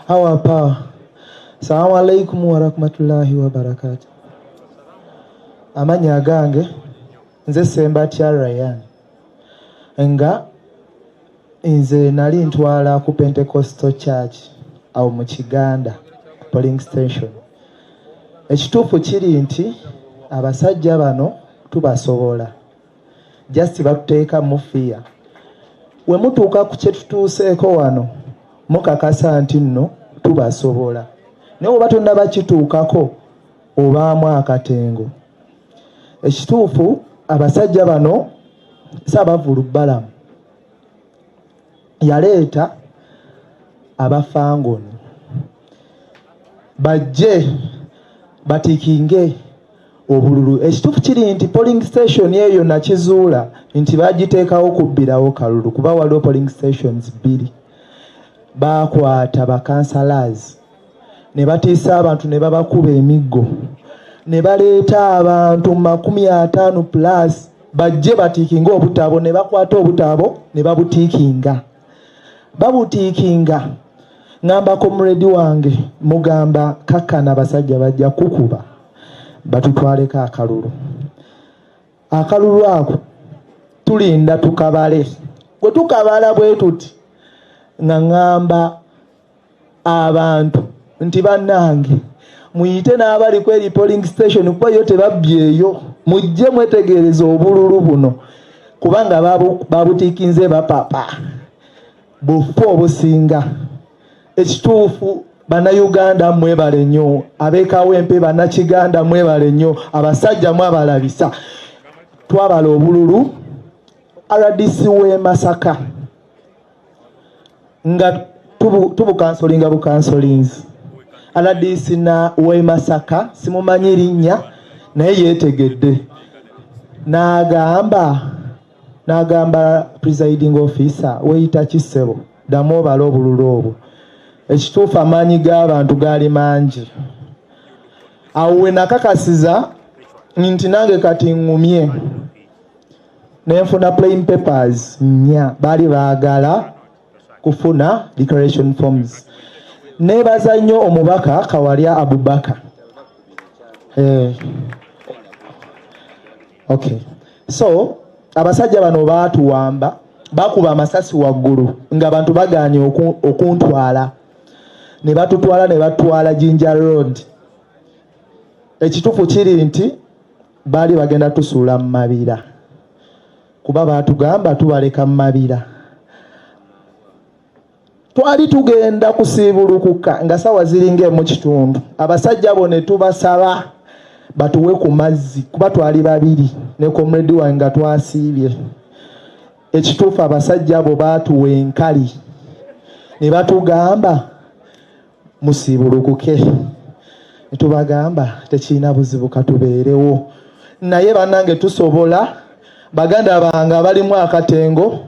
Our power. Assalamu alaikum wa rahmatullahi wa barakatuh. Amanya gange nze Sembatya Ryan nga nze nali ntwala ku Pentecostal Church awo mu Kiganda polling station. Ekituufu kiri nti abasajja bano tubasobola, just batuteeka mu fear. We mutuuka ku kye tutuuseeko wano mukakasa nti nno tubasobola, naye oba tonnaba kituukako obaamu akatengo. Ekituufu abasajja bano Ssaabavulu Balamu yaleeta abafangoni bajje batikinge obululu. Ekituufu kiri nti polling station eyo nakizuula nti bagiteekawo kubbirawo kalulu, kuba waliwo polling stations bbiri. Bakwata bakansalaz ne batiisa abantu ne babakuba emiggo, ne baleeta abantu 50+ bajje batiikinga obutabo, ne bakwata obutabo ne babutiikinga. Babutiikinga ngamba comrade wange mugamba kakkana basajja bajja kukuba batutwaleko akalulu. Akalulu ako tulinda tukabale. Bwe tukabala bwe tuti nga ngamba abantu nti bannange muyite n'abali ku eri polling station kuba yo tebabbyeyo, mujje mwetegereza obululu buno kubanga babutiikinze bapapa bufu obusinga. Ekituufu Bannayuganda mwebale nnyo, ab'Ekawempe Bannakiganda mwebale nnyo, abasajja mwabalabisa. Twabala obululu RDC w'e Masaka nga tubukansolinga bukansolins. RDC na w'e Masaka simumanyi linnya naye yeetegedde. N'agamba presiding officer weyita Kisebo ddamu obala obululu obwo. Ekituufu amaanyi g'abantu gaali mangi. Awo we nakakasiza nti nange kati ngumye nenfuna plain papers 4 baali baagala kufuna declaration forms. Neebaza nnyo omubaka Kawalya Abubakar. Okay. So abasajja bano baatuwamba, bakuba amasasi waggulu ng'abantu bagaanye okuntwala. Ne batutwala ne batwala Jinja Road. Ekituufu kiri nti baali bagenda tusuula mu mabira kuba baatugamba tubaleka mu mabira. Twali tugenda kusiibulukuka nga sawa ziringa mu kitundu. Abasajja bo ne tubasaba batuwe ku mazzi kuba twali babiri ne comrade wange nga twasiibye. Ekituufu abasajja bo baatuwa enkali ne batugamba musiibulukuke. Ne tubagamba tekirina buzibu katubeerewo, naye bannange tusobola. Baganda bange abalimu akatengo